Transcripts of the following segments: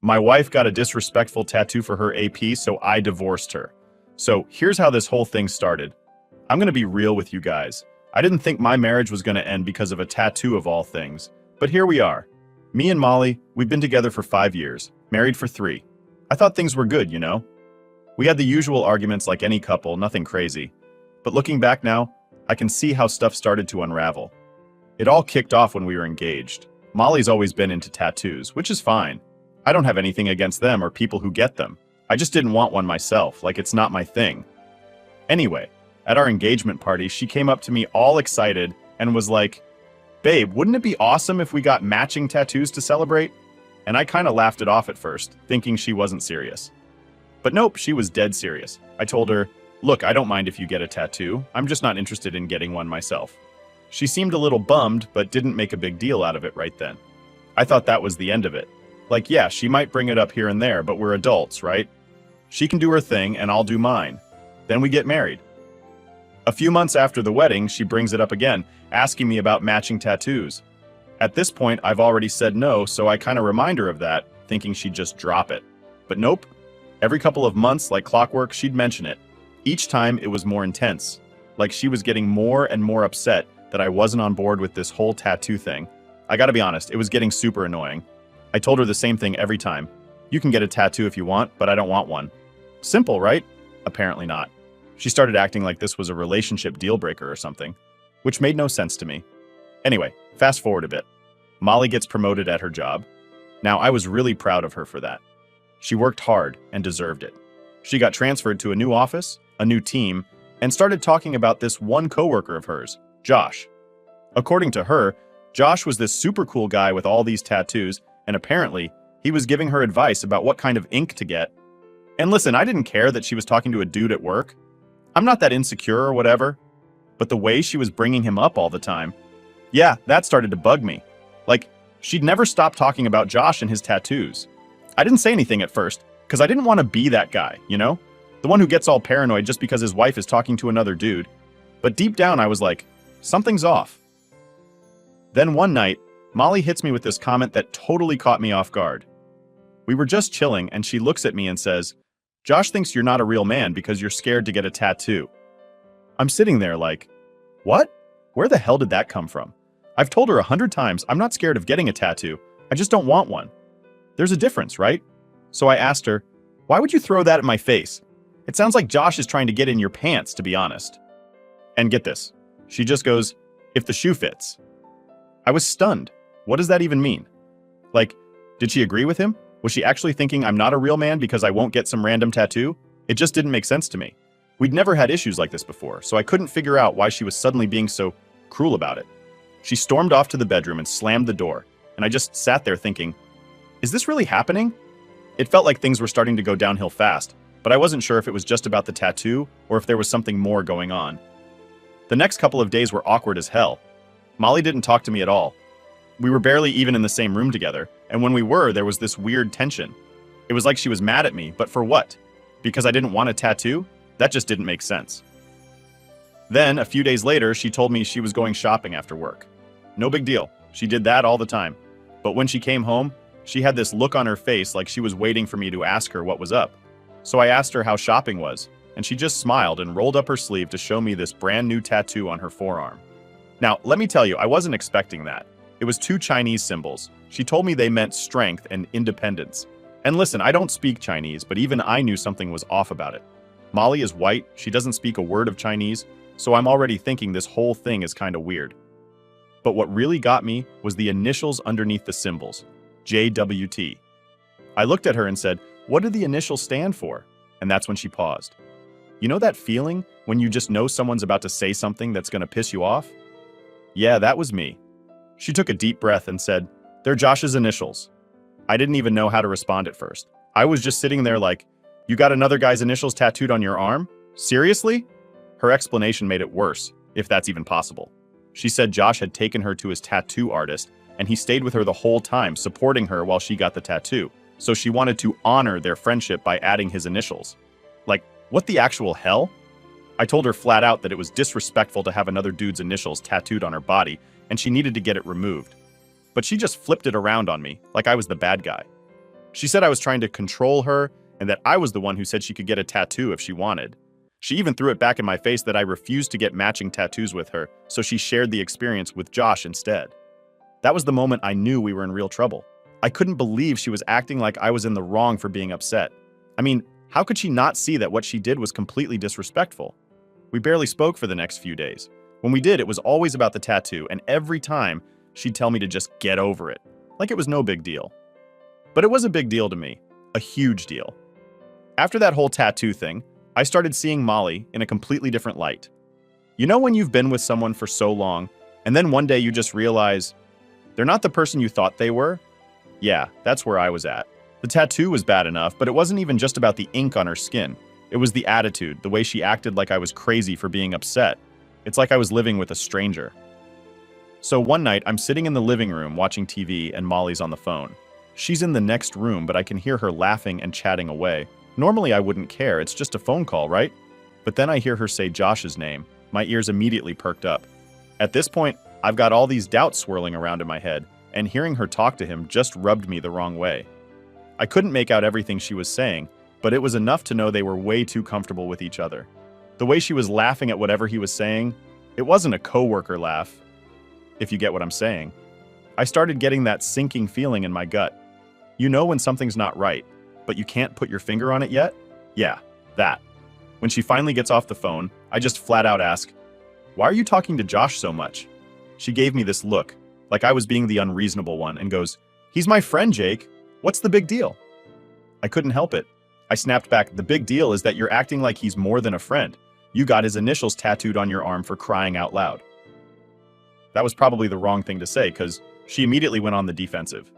My wife got a disrespectful tattoo for her AP, so I divorced her. So here's how this whole thing started. I'm gonna be real with you guys. I didn't think my marriage was gonna end because of a tattoo of all things. But here we are. Me and Molly, we've been together for 5 years, married for 3. I thought things were good, you know? We had the usual arguments like any couple, nothing crazy. But looking back now, I can see how stuff started to unravel. It all kicked off when we were engaged. Molly's always been into tattoos, which is fine. I don't have anything against them or people who get them. I just didn't want one myself, like it's not my thing. Anyway, at our engagement party, she came up to me all excited and was like, "Babe, wouldn't it be awesome if we got matching tattoos to celebrate?" And I kind of laughed it off at first, thinking she wasn't serious. But nope, she was dead serious. I told her, "Look, I don't mind if you get a tattoo. I'm just not interested in getting one myself." She seemed a little bummed, but didn't make a big deal out of it right then. I thought that was the end of it. Like, yeah, she might bring it up here and there, but we're adults, right? She can do her thing, and I'll do mine. Then we get married. A few months after the wedding, she brings it up again, asking me about matching tattoos. At this point, I've already said no, so I kind of remind her of that, thinking she'd just drop it. But nope. Every couple of months, like clockwork, she'd mention it. Each time, it was more intense. Like she was getting more and more upset that I wasn't on board with this whole tattoo thing. I gotta be honest, it was getting super annoying. I told her the same thing every time. You can get a tattoo if you want, but I don't want one. Simple, right? Apparently not. She started acting like this was a relationship deal breaker or something, which made no sense to me. Anyway, fast forward a bit. Molly gets promoted at her job. Now, I was really proud of her for that. She worked hard and deserved it. She got transferred to a new office, a new team, and started talking about this one coworker of hers, Josh. According to her, Josh was this super cool guy with all these tattoos, and apparently, he was giving her advice about what kind of ink to get. And listen, I didn't care that she was talking to a dude at work. I'm not that insecure or whatever. But the way she was bringing him up all the time, yeah, that started to bug me. Like, she'd never stop talking about Josh and his tattoos. I didn't say anything at first, because I didn't want to be that guy, you know? The one who gets all paranoid just because his wife is talking to another dude. But deep down, I was like, something's off. Then one night, Molly hits me with this comment that totally caught me off guard. We were just chilling, and she looks at me and says, "Josh thinks you're not a real man because you're scared to get a tattoo." I'm sitting there like, what? Where the hell did that come from? I've told her 100 times I'm not scared of getting a tattoo. I just don't want one. There's a difference, right? So I asked her, "Why would you throw that at my face? It sounds like Josh is trying to get in your pants, to be honest." And get this. She just goes, "If the shoe fits." I was stunned. What does that even mean? Like, did she agree with him? Was she actually thinking I'm not a real man because I won't get some random tattoo? It just didn't make sense to me. We'd never had issues like this before, so I couldn't figure out why she was suddenly being so cruel about it. She stormed off to the bedroom and slammed the door, and I just sat there thinking, is this really happening? It felt like things were starting to go downhill fast, but I wasn't sure if it was just about the tattoo or if there was something more going on. The next couple of days were awkward as hell. Molly didn't talk to me at all. We were barely even in the same room together, and when we were, there was this weird tension. It was like she was mad at me, but for what? Because I didn't want a tattoo? That just didn't make sense. Then, a few days later, she told me she was going shopping after work. No big deal. She did that all the time. But when she came home, she had this look on her face like she was waiting for me to ask her what was up. So I asked her how shopping was, and she just smiled and rolled up her sleeve to show me this brand new tattoo on her forearm. Now, let me tell you, I wasn't expecting that. It was 2 Chinese symbols. She told me they meant strength and independence. And listen, I don't speak Chinese, but even I knew something was off about it. Molly is white, she doesn't speak a word of Chinese, so I'm already thinking this whole thing is kind of weird. But what really got me was the initials underneath the symbols, JWT. I looked at her and said, "What do the initials stand for?" And that's when she paused. You know that feeling when you just know someone's about to say something that's going to piss you off? Yeah, that was me. She took a deep breath and said, "They're Josh's initials." I didn't even know how to respond at first. I was just sitting there like, "You got another guy's initials tattooed on your arm? Seriously?" Her explanation made it worse, if that's even possible. She said Josh had taken her to his tattoo artist, and he stayed with her the whole time, supporting her while she got the tattoo. So she wanted to honor their friendship by adding his initials. Like, what the actual hell? I told her flat out that it was disrespectful to have another dude's initials tattooed on her body, and she needed to get it removed. But she just flipped it around on me, like I was the bad guy. She said I was trying to control her and that I was the one who said she could get a tattoo if she wanted. She even threw it back in my face that I refused to get matching tattoos with her, so she shared the experience with Josh instead. That was the moment I knew we were in real trouble. I couldn't believe she was acting like I was in the wrong for being upset. I mean, how could she not see that what she did was completely disrespectful? We barely spoke for the next few days. When we did, it was always about the tattoo, and every time, she'd tell me to just get over it, like it was no big deal. But it was a big deal to me, a huge deal. After that whole tattoo thing, I started seeing Molly in a completely different light. You know when you've been with someone for so long, and then one day you just realize they're not the person you thought they were? Yeah, that's where I was at. The tattoo was bad enough, but it wasn't even just about the ink on her skin. It was the attitude, the way she acted like I was crazy for being upset. It's like I was living with a stranger. So one night, I'm sitting in the living room watching TV and Molly's on the phone. She's in the next room, but I can hear her laughing and chatting away. Normally I wouldn't care, it's just a phone call, right? But then I hear her say Josh's name. My ears immediately perked up. At this point, I've got all these doubts swirling around in my head, and hearing her talk to him just rubbed me the wrong way. I couldn't make out everything she was saying, but it was enough to know they were way too comfortable with each other. The way she was laughing at whatever he was saying, it wasn't a coworker laugh, if you get what I'm saying. I started getting that sinking feeling in my gut. You know when something's not right, but you can't put your finger on it yet? Yeah, that. When she finally gets off the phone, I just flat out ask, "Why are you talking to Josh so much?" She gave me this look, like I was being the unreasonable one, and goes, "He's my friend, Jake. What's the big deal?" I couldn't help it. I snapped back, "The big deal is that you're acting like he's more than a friend. You got his initials tattooed on your arm for crying out loud." That was probably the wrong thing to say, because she immediately went on the defensive.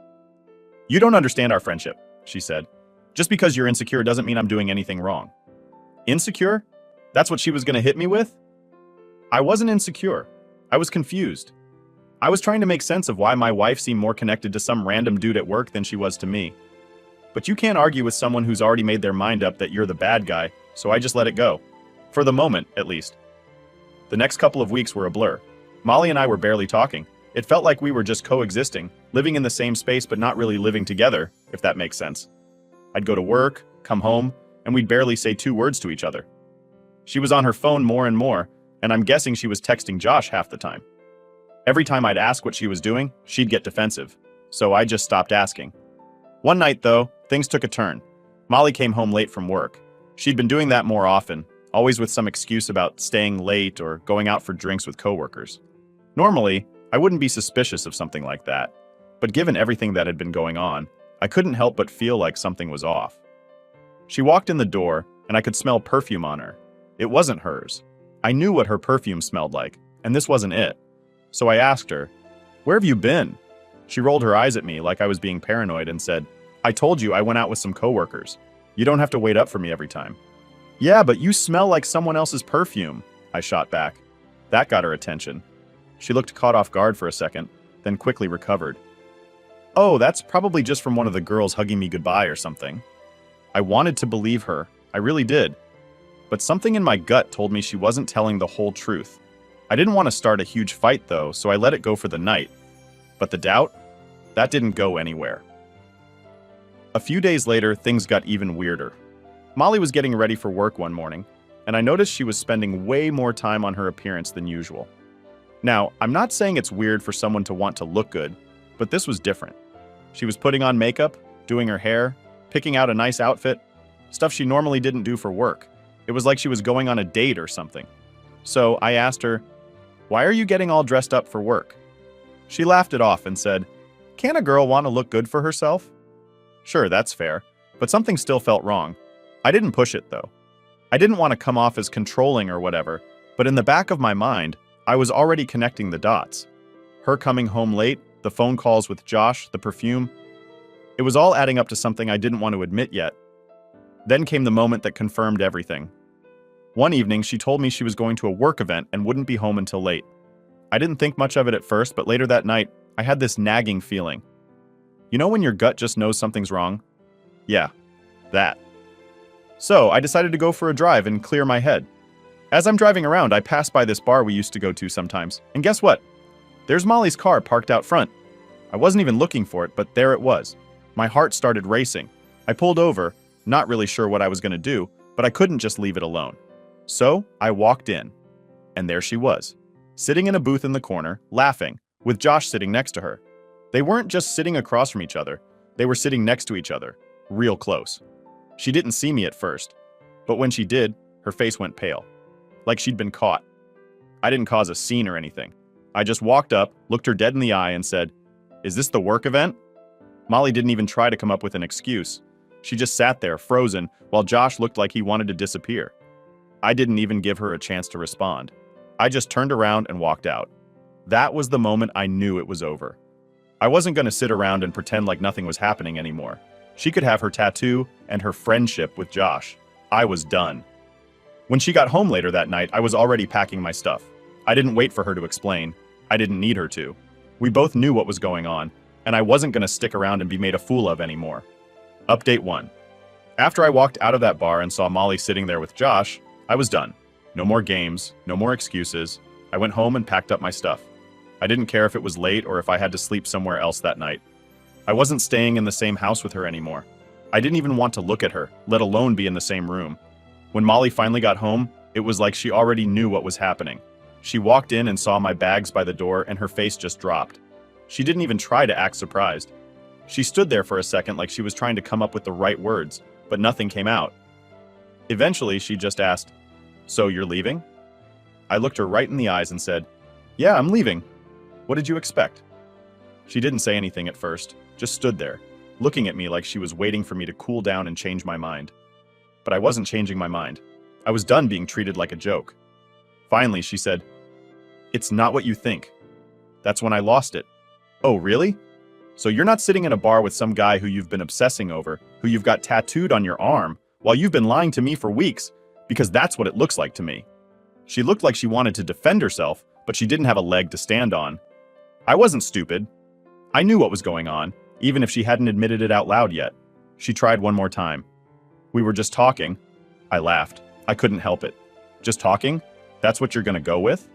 "You don't understand our friendship," she said. "Just because you're insecure doesn't mean I'm doing anything wrong." Insecure? That's what she was going to hit me with? I wasn't insecure. I was confused. I was trying to make sense of why my wife seemed more connected to some random dude at work than she was to me. But you can't argue with someone who's already made their mind up that you're the bad guy, so I just let it go. For the moment, at least. The next couple of weeks were a blur. Molly and I were barely talking. It felt like we were just coexisting, living in the same space but not really living together, if that makes sense. I'd go to work, come home, and we'd barely say 2 words to each other. She was on her phone more and more, and I'm guessing she was texting Josh half the time. Every time I'd ask what she was doing, she'd get defensive, so I just stopped asking. One night, though, things took a turn. Molly came home late from work. She'd been doing that more often, always with some excuse about staying late or going out for drinks with coworkers. Normally, I wouldn't be suspicious of something like that, but given everything that had been going on, I couldn't help but feel like something was off. She walked in the door, and I could smell perfume on her. It wasn't hers. I knew what her perfume smelled like, and this wasn't it. So I asked her, "Where have you been?" She rolled her eyes at me like I was being paranoid and said, "I told you I went out with some coworkers. You don't have to wait up for me every time." "Yeah, but you smell like someone else's perfume," I shot back. That got her attention. She looked caught off guard for a second, then quickly recovered. "Oh, that's probably just from one of the girls hugging me goodbye or something." I wanted to believe her, I really did. But something in my gut told me she wasn't telling the whole truth. I didn't want to start a huge fight though, so I let it go for the night. But the doubt? That didn't go anywhere. A few days later, things got even weirder. Molly was getting ready for work one morning, and I noticed she was spending way more time on her appearance than usual. Now, I'm not saying it's weird for someone to want to look good, but this was different. She was putting on makeup, doing her hair, picking out a nice outfit, stuff she normally didn't do for work. It was like she was going on a date or something. So I asked her, "Why are you getting all dressed up for work?" She laughed it off and said, "Can't a girl want to look good for herself?" Sure, that's fair, but something still felt wrong. I didn't push it though. I didn't want to come off as controlling or whatever, but in the back of my mind, I was already connecting the dots. Her coming home late, the phone calls with Josh, the perfume. It was all adding up to something I didn't want to admit yet. Then came the moment that confirmed everything. One evening, she told me she was going to a work event and wouldn't be home until late. I didn't think much of it at first, but later that night, I had this nagging feeling. You know when your gut just knows something's wrong? Yeah, that. So I decided to go for a drive and clear my head. As I'm driving around, I pass by this bar we used to go to sometimes, and guess what? There's Molly's car parked out front. I wasn't even looking for it, but there it was. My heart started racing. I pulled over, not really sure what I was going to do, but I couldn't just leave it alone. So I walked in, and there she was, sitting in a booth in the corner, laughing, with Josh sitting next to her. They weren't just sitting across from each other, they were sitting next to each other, real close. She didn't see me at first, but when she did, her face went pale, like she'd been caught. I didn't cause a scene or anything. I just walked up, looked her dead in the eye, and said, "Is this the work event?" Molly didn't even try to come up with an excuse. She just sat there, frozen, while Josh looked like he wanted to disappear. I didn't even give her a chance to respond. I just turned around and walked out. That was the moment I knew it was over. I wasn't going to sit around and pretend like nothing was happening anymore. She could have her tattoo and her friendship with Josh. I was done. When she got home later that night, I was already packing my stuff. I didn't wait for her to explain. I didn't need her to. We both knew what was going on, and I wasn't going to stick around and be made a fool of anymore. Update 1. After I walked out of that bar and saw Molly sitting there with Josh, I was done. No more games, no more excuses. I went home and packed up my stuff. I didn't care if it was late or if I had to sleep somewhere else that night. I wasn't staying in the same house with her anymore. I didn't even want to look at her, let alone be in the same room. When Molly finally got home, it was like she already knew what was happening. She walked in and saw my bags by the door, and her face just dropped. She didn't even try to act surprised. She stood there for a second like she was trying to come up with the right words, but nothing came out. Eventually, she just asked, "So you're leaving?" I looked her right in the eyes and said, "Yeah, I'm leaving. What did you expect?" She didn't say anything at first, just stood there, looking at me like she was waiting for me to cool down and change my mind. But I wasn't changing my mind. I was done being treated like a joke. Finally, she said, "It's not what you think." That's when I lost it. "Oh, really? So you're not sitting in a bar with some guy who you've been obsessing over, who you've got tattooed on your arm, while you've been lying to me for weeks, because that's what it looks like to me." She looked like she wanted to defend herself, but she didn't have a leg to stand on. I wasn't stupid. I knew what was going on, even if she hadn't admitted it out loud yet. She tried one more time. "We were just talking." I laughed. I couldn't help it. "Just talking? That's what you're gonna go with?"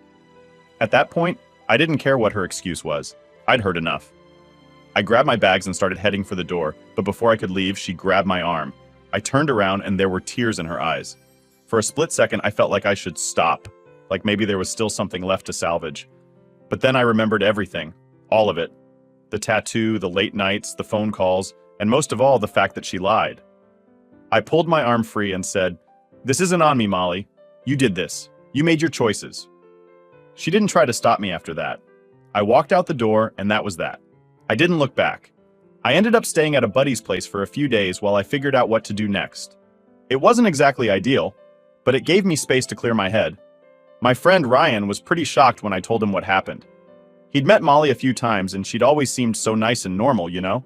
At that point, I didn't care what her excuse was. I'd heard enough. I grabbed my bags and started heading for the door, but before I could leave, she grabbed my arm. I turned around and there were tears in her eyes. For a split second, I felt like I should stop, like maybe there was still something left to salvage. But then I remembered everything, all of it. The tattoo, the late nights, the phone calls, and most of all, the fact that she lied. I pulled my arm free and said, "This isn't on me, Molly. You did this. You made your choices." She didn't try to stop me after that. I walked out the door, and that was that. I didn't look back. I ended up staying at a buddy's place for a few days while I figured out what to do next. It wasn't exactly ideal, but it gave me space to clear my head. My friend Ryan was pretty shocked when I told him what happened. He'd met Molly a few times and she'd always seemed so nice and normal, you know?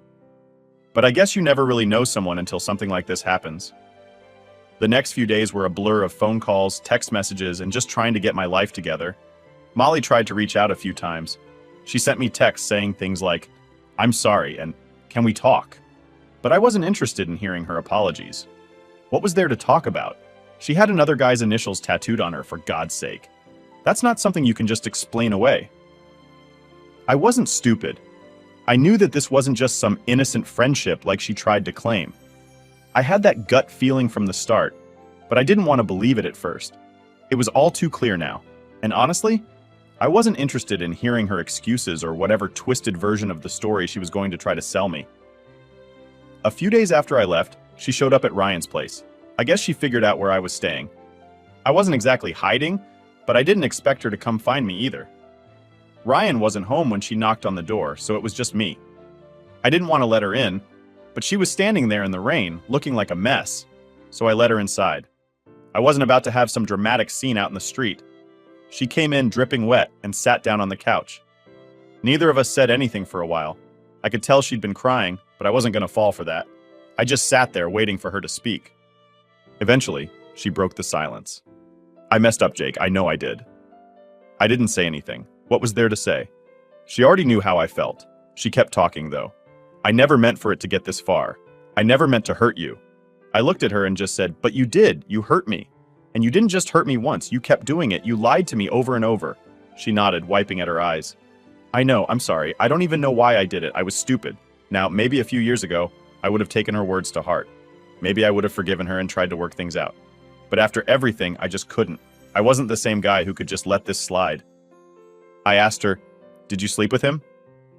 But I guess you never really know someone until something like this happens. The next few days were a blur of phone calls, text messages, and just trying to get my life together. Molly tried to reach out a few times. She sent me texts saying things like, "I'm sorry," and "Can we talk?" But I wasn't interested in hearing her apologies. What was there to talk about? She had another guy's initials tattooed on her, for God's sake. That's not something you can just explain away. I wasn't stupid. I knew that this wasn't just some innocent friendship like she tried to claim. I had that gut feeling from the start, but I didn't want to believe it at first. It was all too clear now, and honestly, I wasn't interested in hearing her excuses or whatever twisted version of the story she was going to try to sell me. A few days after I left, she showed up at Ryan's place. I guess she figured out where I was staying. I wasn't exactly hiding, but I didn't expect her to come find me either. Ryan wasn't home when she knocked on the door, so it was just me. I didn't want to let her in, but she was standing there in the rain, looking like a mess, so I let her inside. I wasn't about to have some dramatic scene out in the street. She came in dripping wet and sat down on the couch. Neither of us said anything for a while. I could tell she'd been crying, but I wasn't going to fall for that. I just sat there waiting for her to speak. Eventually, she broke the silence. "I messed up, Jake. I know I did." I didn't say anything. What was there to say? She already knew how I felt. She kept talking, though. "I never meant for it to get this far. I never meant to hurt you." I looked at her and just said, "But you did. You hurt me. And you didn't just hurt me once. You kept doing it. You lied to me over and over." She nodded, wiping at her eyes. "I know. I'm sorry. I don't even know why I did it. I was stupid. Now, maybe a few years ago, I would have taken her words to heart. Maybe I would have forgiven her and tried to work things out. But after everything, I just couldn't. I wasn't the same guy who could just let this slide. I asked her, "Did you sleep with him?"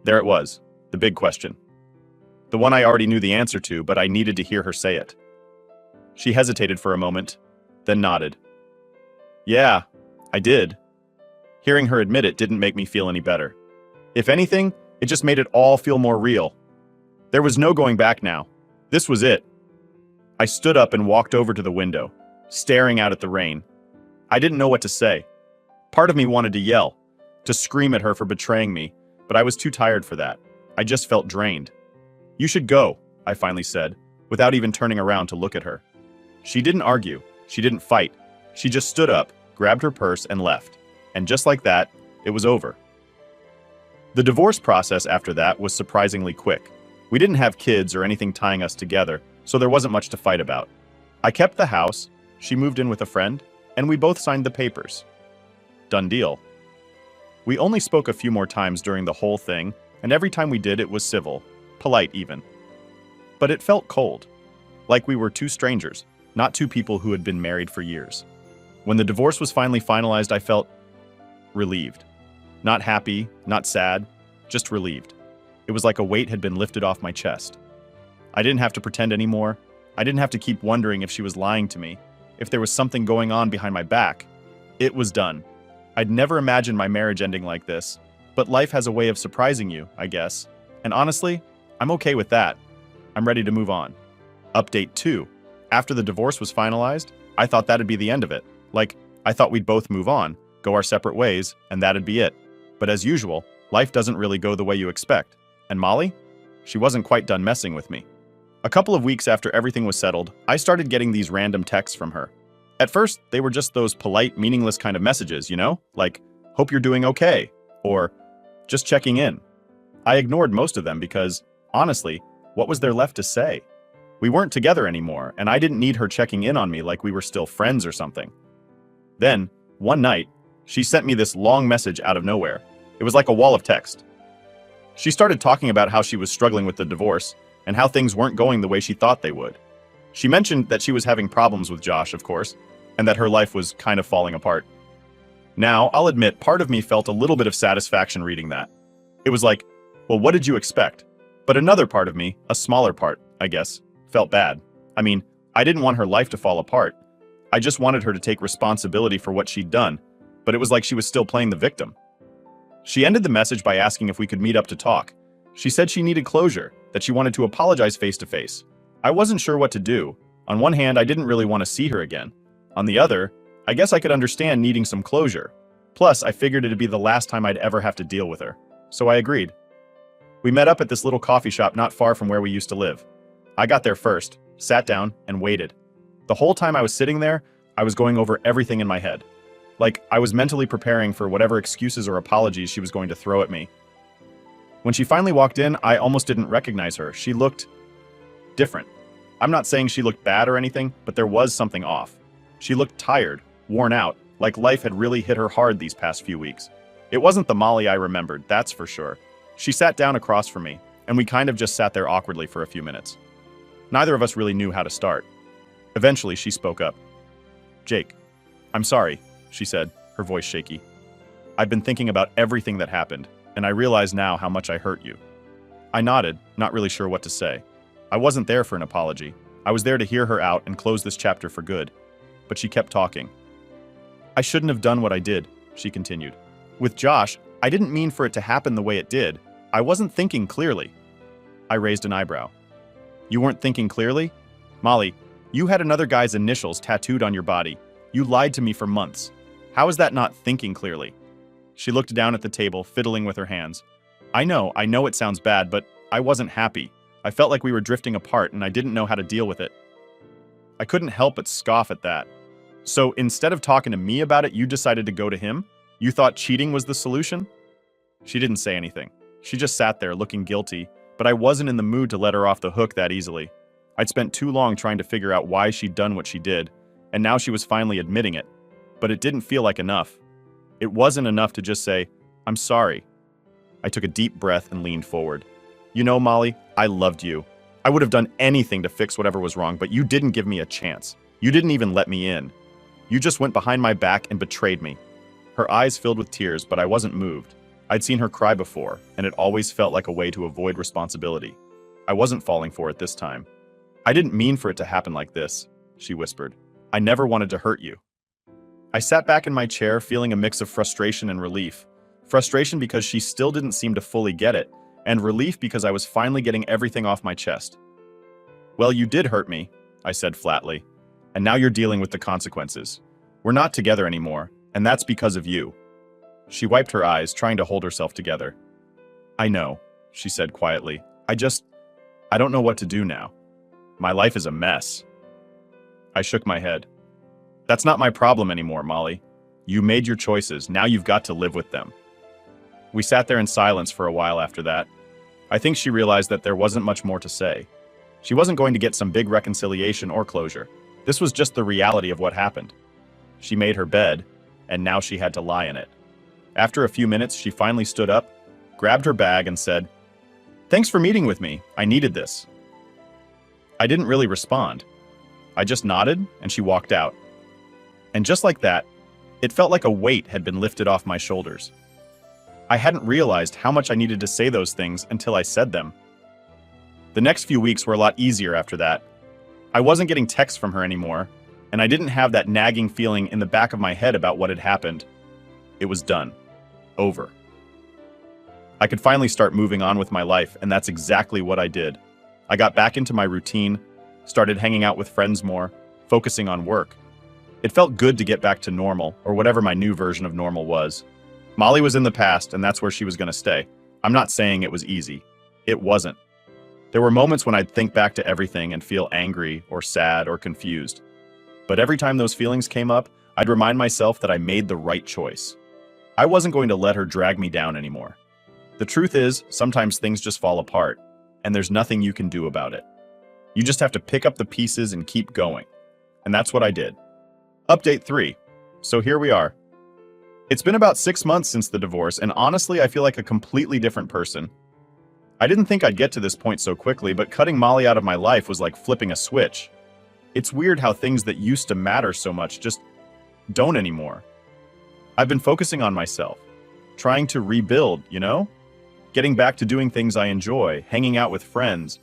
There it was, the big question. The one I already knew the answer to, but I needed to hear her say it. She hesitated for a moment, then nodded. "Yeah, I did." Hearing her admit it didn't make me feel any better. If anything, it just made it all feel more real. There was no going back now. This was it. I stood up and walked over to the window, staring out at the rain. I didn't know what to say. Part of me wanted to yell, to scream at her for betraying me, but I was too tired for that. I just felt drained. "You should go," I finally said, without even turning around to look at her. She didn't argue. She didn't fight. She just stood up, grabbed her purse, and left. And just like that, it was over. The divorce process after that was surprisingly quick. We didn't have kids or anything tying us together, so there wasn't much to fight about. I kept the house, she moved in with a friend, and we both signed the papers. Done deal. We only spoke a few more times during the whole thing, and every time we did it was civil, polite even. But it felt cold, like we were two strangers, not two people who had been married for years. When the divorce was finally finalized, I felt relieved. Not happy, not sad, just relieved. It was like a weight had been lifted off my chest. I didn't have to pretend anymore. I didn't have to keep wondering if she was lying to me, if there was something going on behind my back. It was done. I'd never imagined my marriage ending like this, but life has a way of surprising you, I guess. And honestly, I'm okay with that. I'm ready to move on. Update 2. After the divorce was finalized, I thought that'd be the end of it. Like, I thought we'd both move on, go our separate ways, and that'd be it. But as usual, life doesn't really go the way you expect. And Molly? She wasn't quite done messing with me. A couple of weeks after everything was settled, I started getting these random texts from her. At first, they were just those polite, meaningless kind of messages, you know? Like, "Hope you're doing okay," or "Just checking in." I ignored most of them because, honestly, what was there left to say? We weren't together anymore, and I didn't need her checking in on me like we were still friends or something. Then, one night, she sent me this long message out of nowhere. It was like a wall of text. She started talking about how she was struggling with the divorce, and how things weren't going the way she thought they would. She mentioned that she was having problems with Josh, of course, and that her life was kind of falling apart. Now, I'll admit, part of me felt a little bit of satisfaction reading that. It was like, well, what did you expect? But another part of me, a smaller part, I guess, felt bad. I mean, I didn't want her life to fall apart. I just wanted her to take responsibility for what she'd done, but it was like she was still playing the victim. She ended the message by asking if we could meet up to talk. She said she needed closure, that she wanted to apologize face to face. I wasn't sure what to do. On one hand, I didn't really want to see her again. On the other, I guess I could understand needing some closure. Plus, I figured it'd be the last time I'd ever have to deal with her. So I agreed. We met up at this little coffee shop not far from where we used to live. I got there first, sat down, and waited. The whole time I was sitting there, I was going over everything in my head. Like, I was mentally preparing for whatever excuses or apologies she was going to throw at me. When she finally walked in, I almost didn't recognize her. She looked different. I'm not saying she looked bad or anything, but there was something off. She looked tired, worn out, like life had really hit her hard these past few weeks. It wasn't the Molly I remembered, that's for sure. She sat down across from me, and we kind of just sat there awkwardly for a few minutes. Neither of us really knew how to start. Eventually, she spoke up. "Jake, I'm sorry," she said, her voice shaky. "I've been thinking about everything that happened, and I realize now how much I hurt you." I nodded, not really sure what to say. I wasn't there for an apology. I was there to hear her out and close this chapter for good. But she kept talking. "I shouldn't have done what I did," she continued. "With Josh, I didn't mean for it to happen the way it did. I wasn't thinking clearly." I raised an eyebrow. "You weren't thinking clearly? Molly, you had another guy's initials tattooed on your body. You lied to me for months. How is that not thinking clearly?" She looked down at the table, fiddling with her hands. I know it sounds bad, but I wasn't happy. I felt like we were drifting apart and I didn't know how to deal with it." I couldn't help but scoff at that. "So instead of talking to me about it, you decided to go to him? You thought cheating was the solution?" She didn't say anything. She just sat there looking guilty, but I wasn't in the mood to let her off the hook that easily. I'd spent too long trying to figure out why she'd done what she did, and now she was finally admitting it. But it didn't feel like enough. It wasn't enough to just say, "I'm sorry." I took a deep breath and leaned forward. "You know, Molly, I loved you. I would have done anything to fix whatever was wrong, but you didn't give me a chance. You didn't even let me in. You just went behind my back and betrayed me." Her eyes filled with tears, but I wasn't moved. I'd seen her cry before, and it always felt like a way to avoid responsibility. I wasn't falling for it this time. "I didn't mean for it to happen like this," she whispered. "I never wanted to hurt you." I sat back in my chair, feeling a mix of frustration and relief. Frustration because she still didn't seem to fully get it, and relief because I was finally getting everything off my chest. "Well, you did hurt me," I said flatly, "and now you're dealing with the consequences. We're not together anymore, and that's because of you." She wiped her eyes, trying to hold herself together. "I know," she said quietly. I don't know what to do now. My life is a mess." I shook my head. "That's not my problem anymore, Molly. You made your choices, now you've got to live with them." We sat there in silence for a while after that. I think she realized that there wasn't much more to say. She wasn't going to get some big reconciliation or closure. This was just the reality of what happened. She made her bed, and now she had to lie in it. After a few minutes, she finally stood up, grabbed her bag, and said, "Thanks for meeting with me. I needed this." I didn't really respond. I just nodded, and she walked out. And just like that, it felt like a weight had been lifted off my shoulders. I hadn't realized how much I needed to say those things until I said them. The next few weeks were a lot easier after that. I wasn't getting texts from her anymore, and I didn't have that nagging feeling in the back of my head about what had happened. It was done. Over. I could finally start moving on with my life, and that's exactly what I did. I got back into my routine, started hanging out with friends more, focusing on work. It felt good to get back to normal, or whatever my new version of normal was. Molly was in the past, and that's where she was going to stay. I'm not saying it was easy. It wasn't. There were moments when I'd think back to everything and feel angry or sad or confused. But every time those feelings came up, I'd remind myself that I made the right choice. I wasn't going to let her drag me down anymore. The truth is, sometimes things just fall apart, and there's nothing you can do about it. You just have to pick up the pieces and keep going. And that's what I did. Update 3. So here we are. It's been about 6 months since the divorce, and honestly, I feel like a completely different person. I didn't think I'd get to this point so quickly, but cutting Molly out of my life was like flipping a switch. It's weird how things that used to matter so much just don't anymore. I've been focusing on myself, trying to rebuild, getting back to doing things I enjoy, hanging out with friends,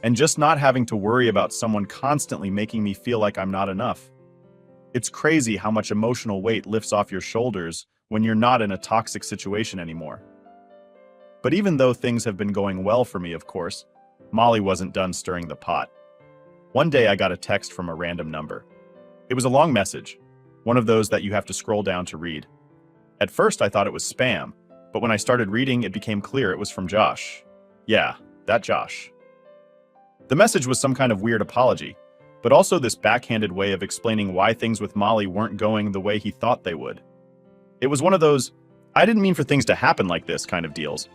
and just not having to worry about someone constantly making me feel like I'm not enough. It's crazy how much emotional weight lifts off your shoulders when you're not in a toxic situation anymore. But even though things have been going well for me, of course, Molly wasn't done stirring the pot. One day I got a text from a random number. It was a long message, one of those that you have to scroll down to read. At first I thought it was spam, but when I started reading, it became clear it was from Josh. Yeah, that Josh. The message was some kind of weird apology, but also this backhanded way of explaining why things with Molly weren't going the way he thought they would. It was one of those, I didn't mean for things to happen like this kind of deals.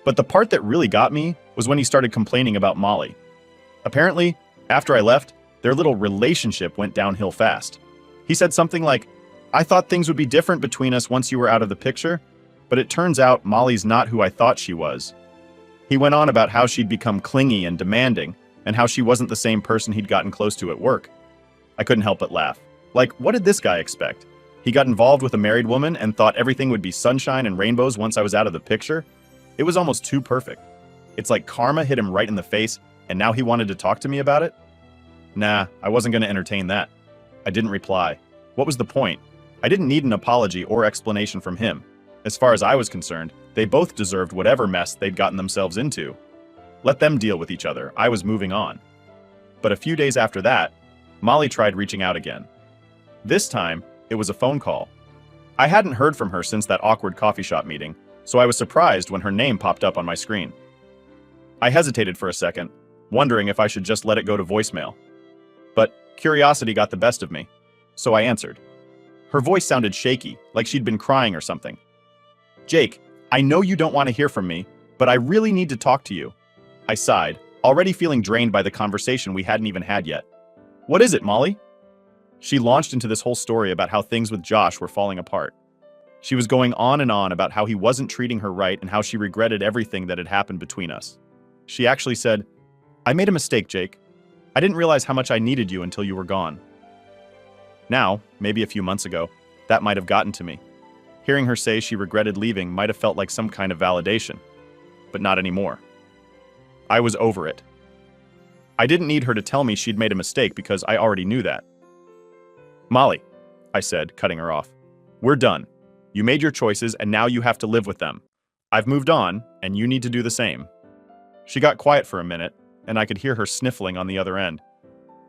But the part that really got me was when he started complaining about Molly. Apparently, after I left, their little relationship went downhill fast. He said something like, "I thought things would be different between us once you were out of the picture, but it turns out Molly's not who I thought she was." He went on about how she'd become clingy and demanding, and how she wasn't the same person he'd gotten close to at work. I couldn't help but laugh. Like, what did this guy expect? He got involved with a married woman and thought everything would be sunshine and rainbows once I was out of the picture? It was almost too perfect. It's like karma hit him right in the face, and now he wanted to talk to me about it? Nah, I wasn't going to entertain that. I didn't reply. What was the point? I didn't need an apology or explanation from him. As far as I was concerned, they both deserved whatever mess they'd gotten themselves into. Let them deal with each other. I was moving on. But a few days after that, Molly tried reaching out again. This time, it was a phone call. I hadn't heard from her since that awkward coffee shop meeting, so I was surprised when her name popped up on my screen. I hesitated for a second, wondering if I should just let it go to voicemail. But curiosity got the best of me, so I answered. Her voice sounded shaky, like she'd been crying or something. "Jake, I know you don't want to hear from me, but I really need to talk to you." I sighed, already feeling drained by the conversation we hadn't even had yet. "What is it, Molly?" She launched into this whole story about how things with Josh were falling apart. She was going on and on about how he wasn't treating her right and how she regretted everything that had happened between us. She actually said, I made a mistake, Jake. I didn't realize how much I needed you until you were gone. Now, maybe a few months ago, that might have gotten to me. Hearing her say she regretted leaving might have felt like some kind of validation, but not anymore. I was over it. I didn't need her to tell me she'd made a mistake because I already knew that. Molly, I said, cutting her off. We're done. You made your choices and now you have to live with them. I've moved on, and you need to do the same. She got quiet for a minute, and I could hear her sniffling on the other end.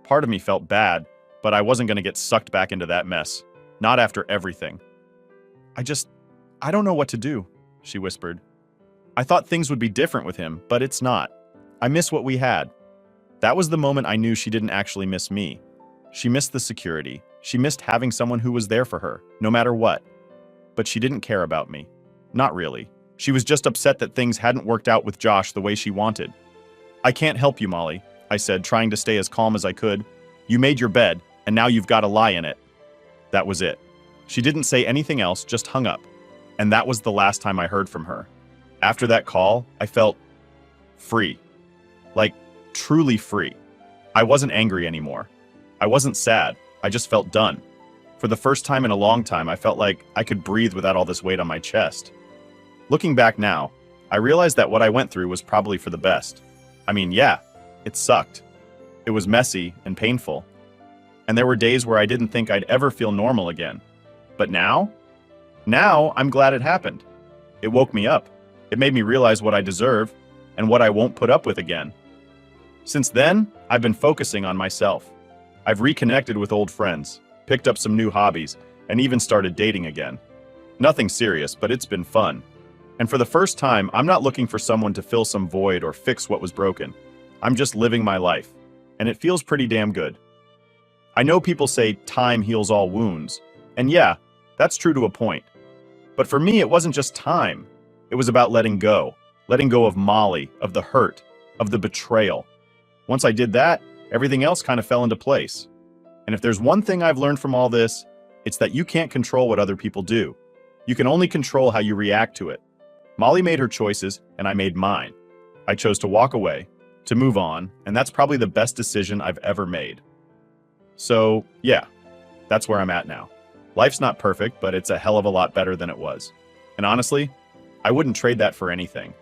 Part of me felt bad, but I wasn't going to get sucked back into that mess. Not after everything. I don't know what to do, she whispered. I thought things would be different with him, but it's not. I miss what we had. That was the moment I knew she didn't actually miss me. She missed the security. She missed having someone who was there for her, no matter what. But she didn't care about me. Not really. She was just upset that things hadn't worked out with Josh the way she wanted. I can't help you, Molly, I said, trying to stay as calm as I could. You made your bed, and now you've got a lie in it. That was it. She didn't say anything else, just hung up. And that was the last time I heard from her. After that call, I felt free. Like, truly free. I wasn't angry anymore. I wasn't sad. I just felt done. For the first time in a long time, I felt like I could breathe without all this weight on my chest. Looking back now, I realized that what I went through was probably for the best. I mean, yeah, it sucked. It was messy and painful. And there were days where I didn't think I'd ever feel normal again. But now I'm glad it happened. It woke me up. It made me realize what I deserve and what I won't put up with again. Since then, I've been focusing on myself. I've reconnected with old friends, picked up some new hobbies, and even started dating again. Nothing serious, but it's been fun. And for the first time, I'm not looking for someone to fill some void or fix what was broken. I'm just living my life, and it feels pretty damn good. I know people say time heals all wounds, and yeah, that's true to a point. But for me, it wasn't just time. It was about letting go of Molly, of the hurt, of the betrayal. Once I did that, everything else kind of fell into place. And if there's one thing I've learned from all this, it's that you can't control what other people do. You can only control how you react to it. Molly made her choices, and I made mine. I chose to walk away, to move on, and that's probably the best decision I've ever made. So, yeah, that's where I'm at now. Life's not perfect, but it's a hell of a lot better than it was. And honestly, I wouldn't trade that for anything.